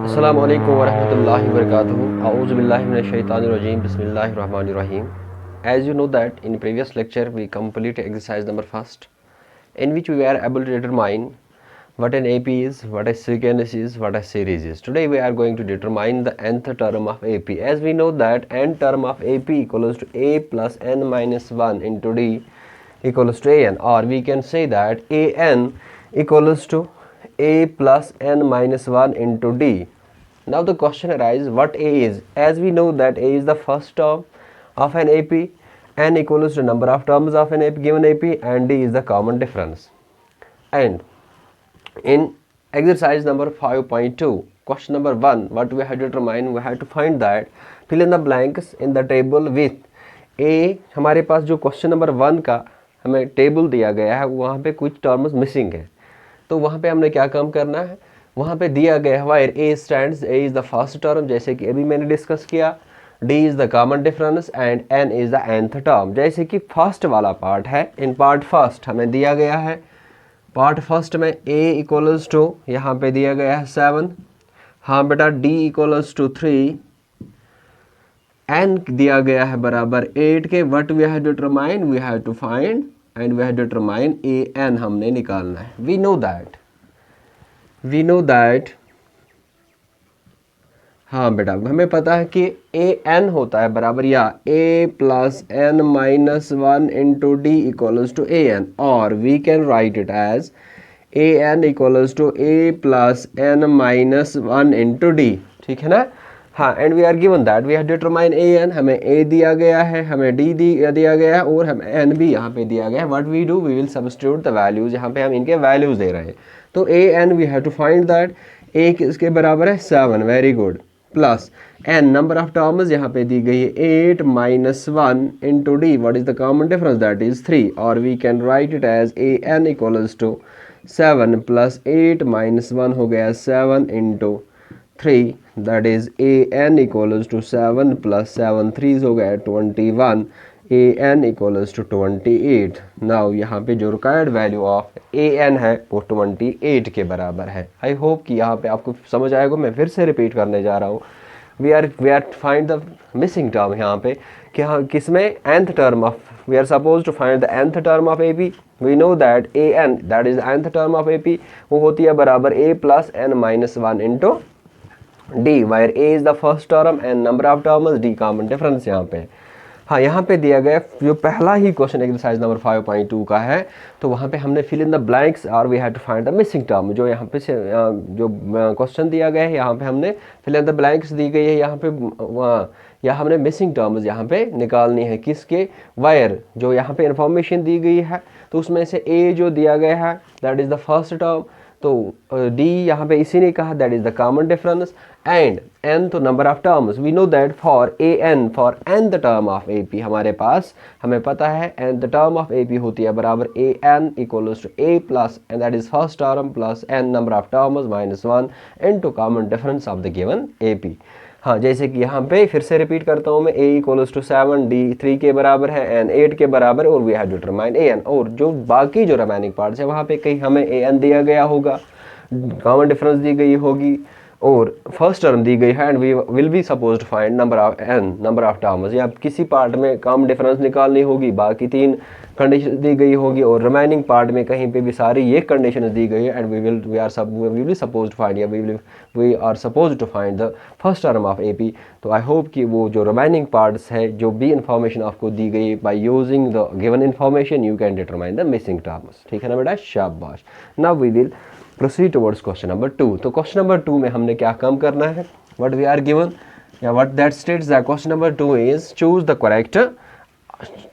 अस्सलामु अलैकुम वरहमतुल्लाहि वबरकातुहू अऊज़ु बिल्लाहि मिनश शैतानिर रजीम बिस्मिल्लाहिर रहमानिर रहीम. As you know that in previous lecture we completed exercise number first in which we were able to determine what an AP is, what a sequence is, what a series is. Today we are going to determine the nth term of AP. As we know that n term of AP equals to a plus n minus 1 into d equals to an, or we can say that an equals to a plus n minus 1 into d. Now the question arises what a is. As we know that a is the first term of an AP, n equals to number of terms of an AP, given AP, and d is the common difference. And in exercise number 5.2, question number 1, what we have to determine, we have to find that fill in the blanks in the table with a. हमारे पास जो question number 1 का हमें table दिया गया है वहाँ पे कुछ टर्म्स मिसिंग है, तो वहाँ पे हमने क्या काम करना है, वहाँ पे दिया गया है where a stands, a is the first term जैसे कि अभी मैंने डिस्कस किया, d is the common difference and n is the nth term. जैसे कि फर्स्ट वाला पार्ट है, इन पार्ट फर्स्ट हमें दिया गया है, पार्ट फर्स्ट में a इक्वल्स टू यहाँ पे दिया गया है 7, हाँ बेटा d इक्वल्स टू 3, n दिया गया है बराबर 8 के. What we have determine, we have to find and we have determine a n हमने निकालना है. वी नो दैट हाँ बेटा हमें पता है कि ए एन होता है बराबर या a plus n minus 1 into d equals to a n, और we can write it as a n equals to a plus n minus 1 into d. ठीक है ना. हाँ, and we are given that we have determine a n, हमें a दिया गया है, हमें डी दिया गया है और हमें एन भी यहाँ पे दिया गया है. What we do, we will substitute the values, यहाँ पे हम इनके वैल्यूज दे रहे हैं. तो a n we have to find that a किसके बराबर है 7, very good, plus n number of terms यहाँ पे दी गई है 8 minus 1 into d, what is the common difference, that is 3, और we can write it as a n equals to 7 plus 8 minus 1 हो गया 7 into 3, that is a n equals to 7 plus 7 3 हो गया 21, a n equals to 28. Now यहाँ पे जो required value of a n है वो 28 के बराबर है. आई होप कि यहाँ पे आपको समझ आएगा. मैं फिर से रिपीट करने जा रहा हूँ. We are find the missing term यहाँ पे कि हाँ किसमें nth term of, we are suppose to find the nth term of A P. We know that a n that is nth term of A P, वो होती है बराबर a plus n minus 1 into d, where a is the first term and number of terms d common difference यहाँ पे. हाँ, यहाँ पे दिया गया जो पहला ही क्वेश्चन एक्सरसाइज नंबर 5.2 का है, तो वहाँ पे हमने फिल इन द ब्लैंक्स और we have to find the missing term. जो यहाँ पे से जो क्वेश्चन दिया गया है यहाँ पे हमने फिल इन द ब्लैंक्स दी गई है, यहाँ पे या हमने मिसिंग टर्म्स यहाँ पे निकालनी है किसके, वायर जो यहाँ पे इंफॉर्मेशन दी गई है, तो उसमें से ए जो दिया गया है that is the first term, तो डी यहाँ पे इसी ने कहा that is the common difference, and n तो number of terms. We know that for a n, for n the term of A P हमारे पास हमें पता है n the term of A P होती है बराबर a n equals to a plus and that is first term plus n number of terms minus 1 into common difference of the given A P. हाँ, जैसे कि यहाँ पे फिर से रिपीट करता हूँ मैं, a इक्वल्स टू 7, d 3 के बराबर है, n 8 के बराबर, और we have determine a n. और जो बाकी जो रिमेनिंग पार्ट्स है वहाँ पे कहीं हमें a n दिया गया होगा, कॉमन डिफरेंस दी गई होगी और फर्स्ट टर्म दी गई है, and we will be suppose to find number of n number of terms, या किसी पार्ट में कॉमन डिफरेंस निकालनी होगी, बाकी 3 कंडीशन दी गई होगी और रिमेनिंग पार्ट में कहीं पे भी सारी ये कंडीशन दी गई है, and we will be suppose to find, या we are suppose to find the first term of A P. तो आई होप कि वो जो रिमेनिंग पार्ट्स है जो भी इंफॉर्मेशन आपको दी गई by using the given information you can determine the missing terms. ठीक है ना बेटा, शाबाश. Now we will proceed towards question number 2. तो क्वेश्चन नंबर 2 में हमने क्या काम करना है, व्हाट वी आर गिवन या what that states that question number 2 is choose the correct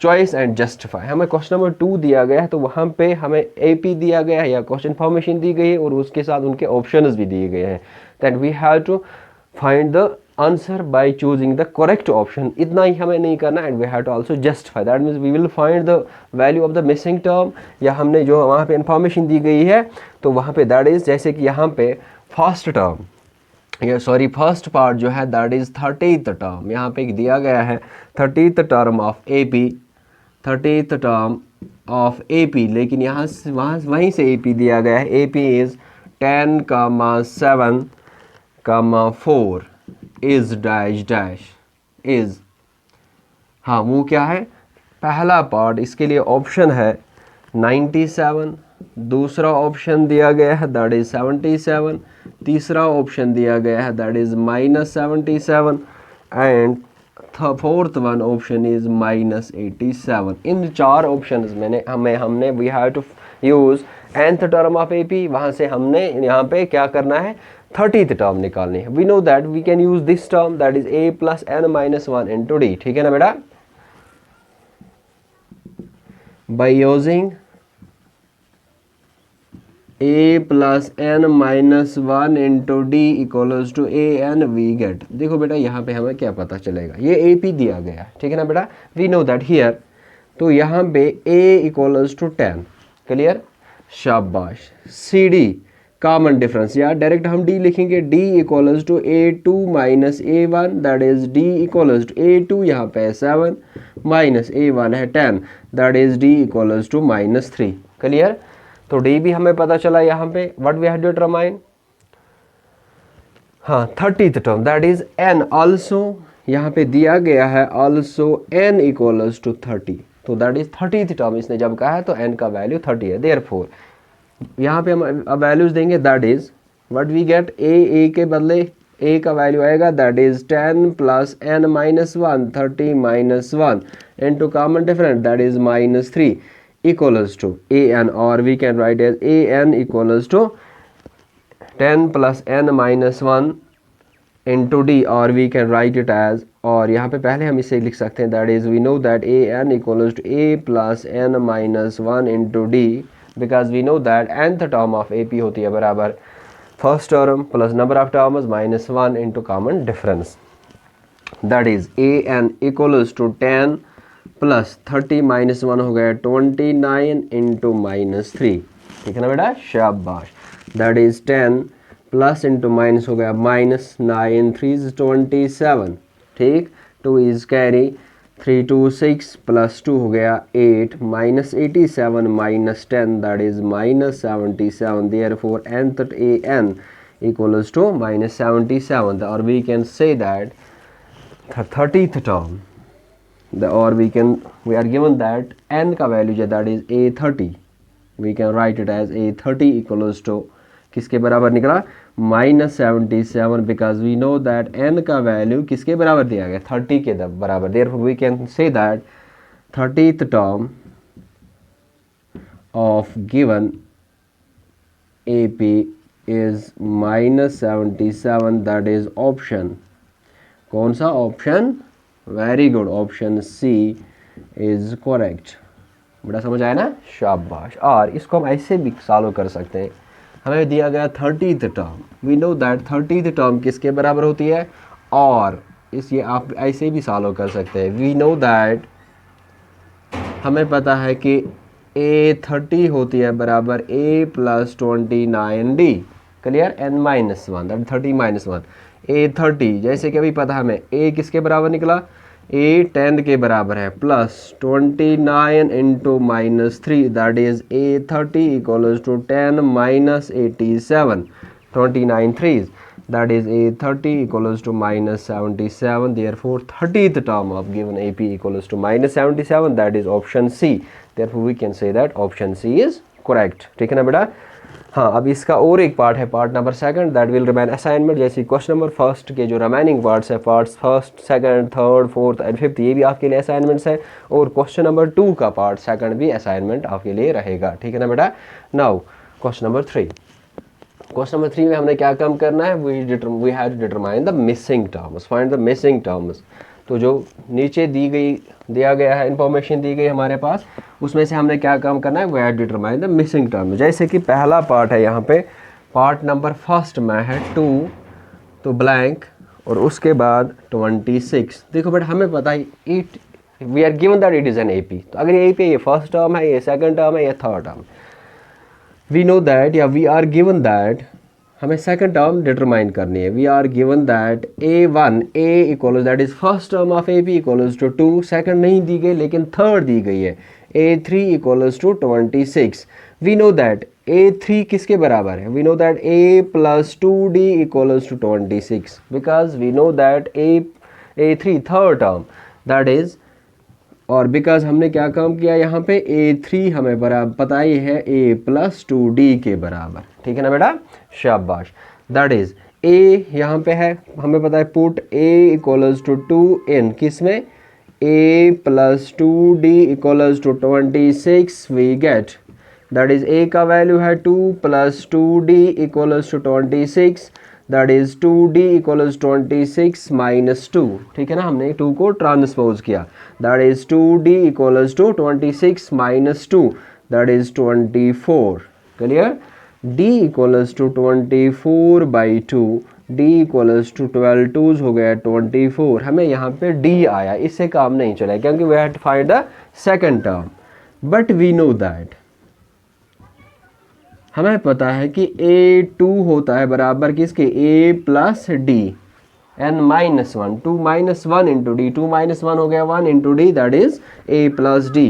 choice and justify. हमें क्वेश्चन नंबर 2 दिया गया है, तो वहाँ पे हमें ए पी दिया गया है या क्वेश्चन इन्फॉर्मेशन दी गई है और उसके साथ उनके ऑप्शंस भी दिए गए हैं, that we have to find the answer by choosing the correct option. इतना ही हमें नहीं करना, and we have to also justify, that means we will find the value of the missing term, या हमने जो वहाँ पे इंफॉर्मेशन दी गई है तो वहाँ पे दैट इज, जैसे कि यहाँ पे फर्स्ट टर्म फर्स्ट पार्ट जो है दैट इज 30th टर्म, यहाँ पे दिया गया है 30th term of A P, 30th term of A P, लेकिन यहाँ वहीं से ए पी दिया गया है, A P is 10, 7 comma 4 is dash dash is, हाँ वो क्या है, पहला पार्ट इसके लिए ऑप्शन है 97, दूसरा ऑप्शन दिया गया है दैट इज 77, तीसरा ऑप्शन दिया गया है that is -77 and fourth one option is -87। इन चार ऑप्शंस में हमने we have to use nth term of AP, वहां से हमने यहाँ पे क्या करना है 30th टर्म निकालनी है। We know that we can use this term that is a + n-1 into d, ठीक है ना बेटा। by using a + n-1 into d equals to a n we get, देखो बेटा यहाँ पे हमें क्या पता चलेगा, ये AP दिया गया है, ठीक है ना बेटा। वी नो दैट हियर, तो यहाँ पे a equals to 10, क्लियर, शाबाश। CD कॉमन डिफरेंस, या डायरेक्ट हम d लिखेंगे, d equals to a2 - a1 that is d equals to a2 यहाँ पे 7 माइनस a1 है 10 that is d equals to -3, clear. तो d भी हमें पता चला यहाँ पे, what we have to determine, हाँ 30th term that is n, also यहाँ पे दिया गया है आल्सो n equals to 30, तो दैट इज 30th टर्म इसने जब कहा है तो n का वैल्यू 30 है। देयरफॉर यहाँ पे हम वैल्यूज देंगे that is what we get, a के बदले a का वैल्यू आएगा that is 10 + n-1 30 - 1 into common difference that is -3 equals to an, or we can write as an equals to 10 + n-1 into d, or we can write it as, और यहाँ पे पहले हम इसे लिख सकते हैं that is we know that an equals to a + n-1 into d, because we know that nth term of AP होती है बराबर first term plus number of terms -1 into common difference, that is an equals to 10 + 30 - 1 हो गया 29 into -3, ठीक है ना बेटा, शाबाश। That is 10 plus into minus हो गया -9 3 is 27, ठीक, 2 इज कैरी 3 2 6 + 2 हो गया 8 -87 - 10 that is -77, therefore nth an equals to -77, or we can say that 30th term, or we are given that n का value that is a30, we can write it as a30 equals to किसके बराबर निकला -77, because we know that n का value किसके बराबर दिया गया 30 के बराबर, therefore we can say that 30th term of given AP is -77, that is option, कौन सा option, very good, option C is correct. बड़ा समझ आया ना, शाबाश। और इसको हम ऐसे भी सॉल्व कर सकते हैं, हमें दिया गया 30th term, we know that 30th term किसके बराबर होती है, और इस ये आप ऐसे भी सॉल्व कर सकते हैं। वी नो दैट हमें पता है कि a30 होती है बराबर a + 29d, clear, n-1 that 30 - 1 a30, जैसे कि अभी पता हमें a किसके बराबर निकला, a 10 के बराबर है plus 29 into -3 that is a30 equals to 10 - 87, 29 3s that is a30 equals to -77, therefore 30th term of given AP equals to -77, that is option C, therefore we can say that option C is correct, ठीक है ना बेटा। हाँ, अब इसका और एक part है, part number second, that will remain assignment. जैसे क्वेश्चन नंबर फर्स्ट के जो रिमेनिंग पार्ट्स है, parts first second third fourth and fifth, ये भी आपके लिए असाइनमेंट्स है, और क्वेश्चन नंबर 2 का पार्ट सेकंड भी असाइनमेंट आपके लिए रहेगा, ठीक है ना बेटा। Now question number 3, question number 3 में हमने क्या काम करना है, we have to determine the missing terms, find the missing terms. तो जो नीचे दिया गया है, इंफॉर्मेशन दी गई हमारे पास, उसमें से हमने क्या काम करना है, we have to determine the missing term. जैसे कि पहला पार्ट है यहाँ पे, पार्ट नंबर फर्स्ट में है 2 तो ब्लैंक, और उसके बाद 26। देखो बेटा हमें पता है it, we are given that it is an AP, तो अगर ये AP ये फर्स्ट टर्म है, ये सेकंड टर्म है, ये third term, we know that, या वी आर गिवन दैट, हमें सेकंड टर्म डिटरमाइन करनी है। We are given that a1 a equal that is first term of AP equals to 2, second नहीं दी गई लेकिन थर्ड दी गई है, a3 equals to 26। We know that A3 किसके बराबर है? We know that A plus 2D equals to 26 because we know that A3 third term that is, और बिकॉज हमने क्या काम किया यहाँ पे A3 हमें बराबर पता ही है A plus 2D के बराबर, ठीक है ना बेटा, शाबाश। दैट इज A यहाँ पे है, हमें पता है put A equals to 2 in किस में, A plus 2D equals to 26 we get, that is A का वैल्यू है 2 plus 2D equals to 26, that is 2D equals 26 minus 2, ठीक है ना, हमने 2 को ट्रांसपोज किया, that is 2D equals to 26 minus 2, that is 24, clear. D equals to 24 by 2, D equals to 12 twos हो गया 24, हमें यहाँ पे D आया, इससे काम नहीं चला क्योंकि we have to find the second term, but we know that, हमें पता है कि A2 होता है बराबर किसके, A plus D n minus 1, 2 minus 1 into D, 2 minus 1 हो गया 1 into D, that is A plus D.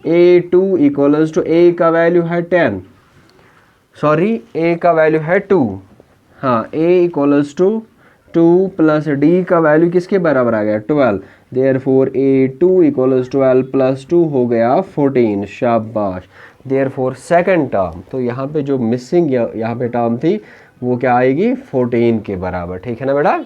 A2 equals to A का वैल्यू है 10, सॉरी A का वैल्यू है 2, हाँ A equals to 2 plus D का वैल्यू किसके बराबर आ गया 12, देयरफॉर A2 इक्वल्स 12 प्लस 2 हो गया 14, शाबाश। देयरफॉर सेकंड टर्म, तो यहाँ पे जो मिसिंग यहाँ पे टर्म थी वो क्या आएगी 14 के बराबर, ठीक है ना बेटा,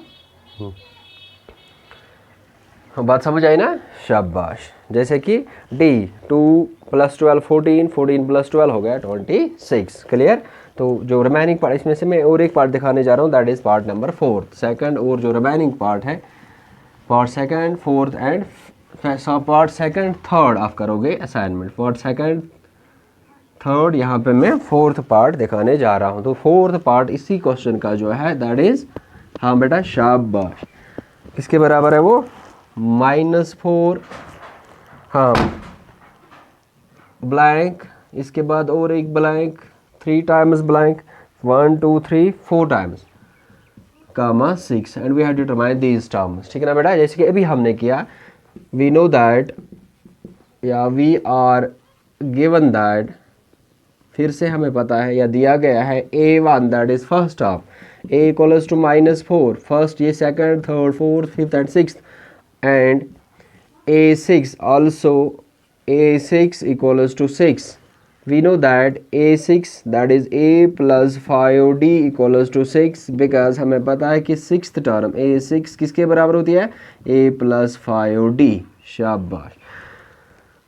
बात समझ आई ना, शाबाश। जैसे कि D 2 प्लस 12 14, 14 प्लस 12 हो गया 26, क्लियर। तो जो रिमेनिंग पार्ट, इसमें से मैं और एक पार्ट दिखाने जा रहा हूँ, that is part number 4 second, और जो रिमेनिंग पार्ट है part second fourth and part second third आप करोगे असाइनमेंट, पार्ट सेकंड थर्ड, यहाँ पे मैं फोर्थ पार्ट दिखाने जा रहा हूँ। तो फोर्थ पार्ट इसी क्वेश्चन का जो है दैट इज, हाँ बेटा शाबाश, किसके बराबर है वो, -4, हाँ ब्लैंक, इसके बाद और एक blank, 3 times blank, 1 2 3 4 times comma 6, and we have to determine these terms, ठीक है ना बेटा। जैसे कि अभी हमने किया, वी नो दैट या वी आर गिवन दैट, फिर से हमें पता है या दिया गया है A1 that is first term, A equals to -4, first ये second third fourth fifth and sixth, and A6 also, A6 equals to 6, we know that A6 that is A plus 5D equals to 6 because हमें पता है कि sixth term A6 किसके बराबर होती है, A plus 5D, शाबाश।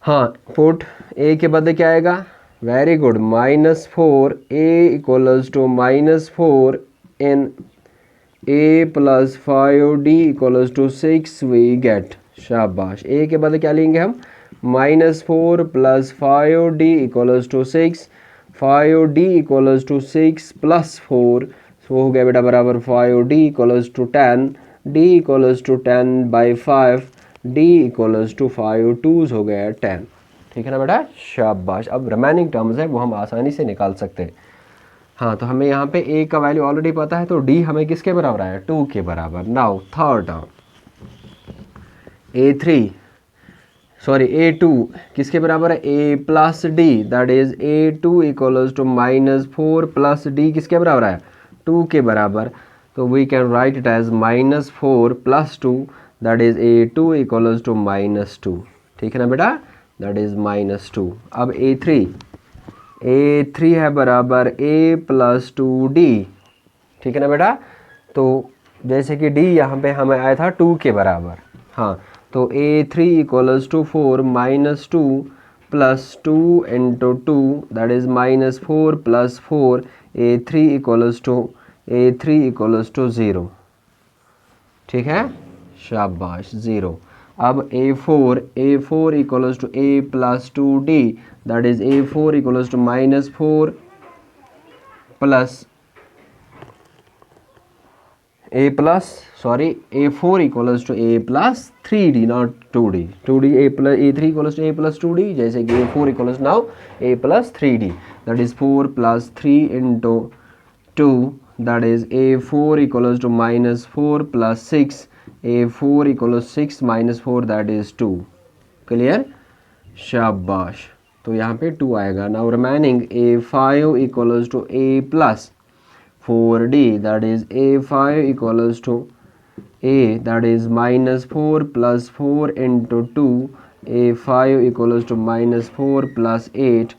हाँ पुट A के बदले क्या आएगा, very good, -4, A equals to -4 in A plus 5D equals to 6 we get, शाबाश। A के बदले क्या लेंगे हम, -4 plus 5D equals to 6, 5D equals to 6 plus 4, वो हो गया बेटा बराबर 5D equals to 10, D equals to 10 by 5, D equals to 5 2 हो गया 10, ठीक है ना बेटा, शाबाश। अब रिमेनिंग टर्म्स है वो हम आसानी से निकाल सकते हैं। हाँ तो हमें यहाँ पे A का वैल्यू ऑलरेडी पता है, तो D हमें किसके बराबर आया, 2 के बराबर। Now third term A3 sorry A2 किसके बराबर है, A plus D, that is A2 equals to -4 plus D किसके बराबर है, 2 के बराबर। तो we can write it as -4 plus 2, that is A2 equals to -2, ठीक है ना बेटा, दैट इज -2। अब A3 है बराबर A प्लस 2D, ठीक है ना बेटा। तो जैसे कि D यहाँ पे हमें आया था 2 के बराबर, हाँ तो A3 equals to 4 -2 plus 2 into 2 that is -4 plus 4, A3 equals to 0, ठीक है, शाबाश 0। अब A4 equals to A plus 2D, that is A4 equals to -4 plus A4 equals to A plus 3D, not 2D. 2D A3 equals to A plus 2D. जैसे कि A4 equals now A plus 3D. That is 4 plus 3 into 2. That is A4 equals to -4 plus 6. A4 equals 6 minus 4, that is 2. Clear? शाबाश। तो यहाँ पे 2 आएगा। Now remaining A5 equals to A plus 4D, that is A5 equals to A that is -4 + 4 × 2, A5 equals to -4 + 8।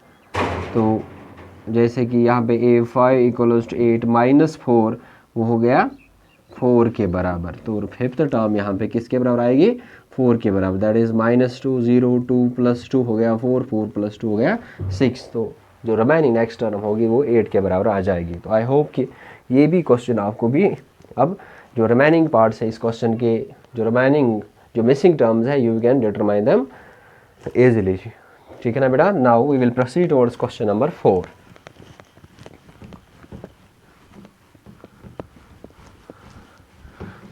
तो जैसे कि यहाँ पे A5 इक्वल्स टू 8 -4 वो हो गया 4 के बराबर। तो फिफ्थ टर्म यहाँ पे किसके बराबर आएगी? 4 के बराबर, दैट इज -2 0 2 + 2 हो गया 4 4 + 2 हो गया 6। तो जो रिमेनिंग नेक्स्ट टर्म होगी वो 8 के बराबर आ जाएगी। तो आई होप कि ये भी क्वेश्चन आपको भी, अब जो रिमेनिंग पार्ट्स है इस क्वेश्चन के, जो रिमेनिंग जो मिसिंग टर्म्स है, you can determine them easily. ठीक है ना बेटा? Now we will proceed towards question number 4।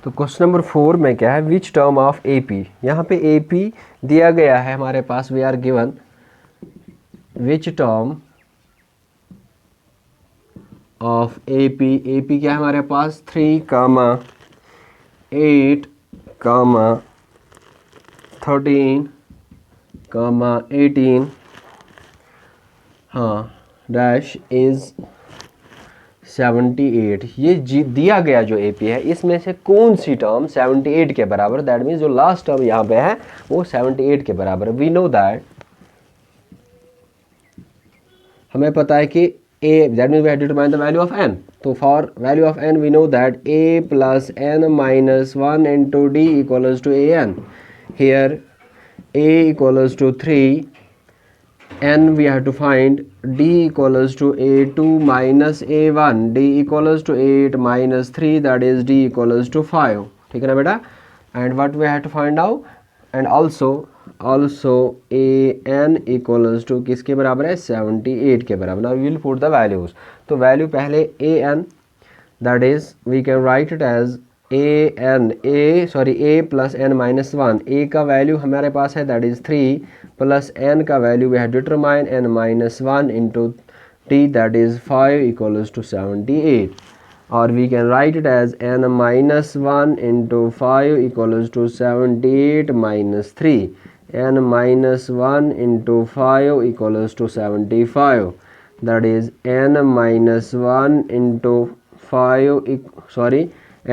तो क्वेश्चन नंबर 4 में क्या है? विच टर्म ऑफ AP, यहाँ पे AP दिया गया है हमारे पास, we are given which term of AP क्या है हमारे पास? 3, 8, 13, 18, हाँ, डैश इज 78। ये दिया गया जो AP है इसमें से कौन सी टर्म 78 के बराबर, दैट मीन्स जो लास्ट टर्म यहाँ पे है वो 78 के बराबर। वी नो दैट, हमें पता है कि A, that means we have to determine the value of n। तो for value of n we know that A + n - 1 × D equals to AN। Here A equals to 3, n we have to find D equals to A2 minus A1, D equals to 8 minus 3, that is D equals to 5। ठीक है ना बेटा? and what we have to find out, and also AN equals to किसके बराबर है? 78 के बराबर। now we will put the values। तो वैल्यू पहले AN, that is we can write it as A plus n minus 1। A का value हमारे पास है that is 3 plus n का value we have determined n minus 1 into t, that is 5 equals to 78। or we can write it as n minus 1 into 5 equals to 78 minus 3, n minus 1 into 5 equals to 75, that is n minus 1 into 5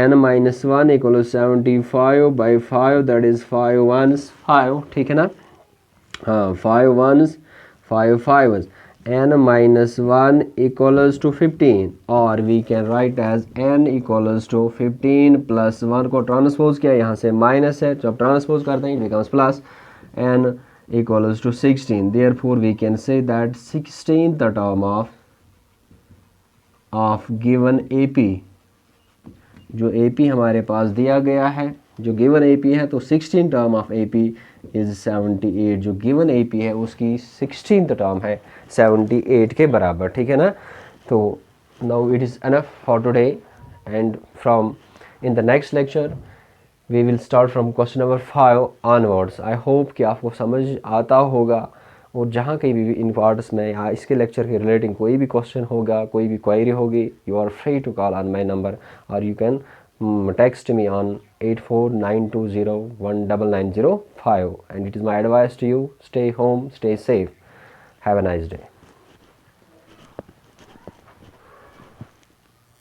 n minus 1 equals 75 by 5, that is 5 ones 5। ठीक है ना? हाँ, 5 ones 5 5s, n minus 1 equals to 15, और we can write as n equals to 15 plus 1 को transpose किया, यहाँ से minus है, जब ट्रांसपोज करते हैं it becomes plus, n equals to 16। therefore we can say that 16th term of given AP, जो AP हमारे पास दिया गया है, जो गिवन AP है, तो 16 टर्म ऑफ AP इज 78। जो गिवन AP है उसकी 16th टर्म है 78 के बराबर। ठीक है ना? तो now it is enough for today, and from in the next lecture we will start from question number 5 onwards. I hope कि आपको समझ आता होगा, और जहाँ कहीं भी इन पार्ट्स में या इसके लेक्चर के रिलेटिंग कोई भी क्वेश्चन होगा, कोई भी क्वेरी होगी, you are free to call on my number, और you can text me on 8492019905। and it is my advice to you, stay home, stay safe, have a nice day।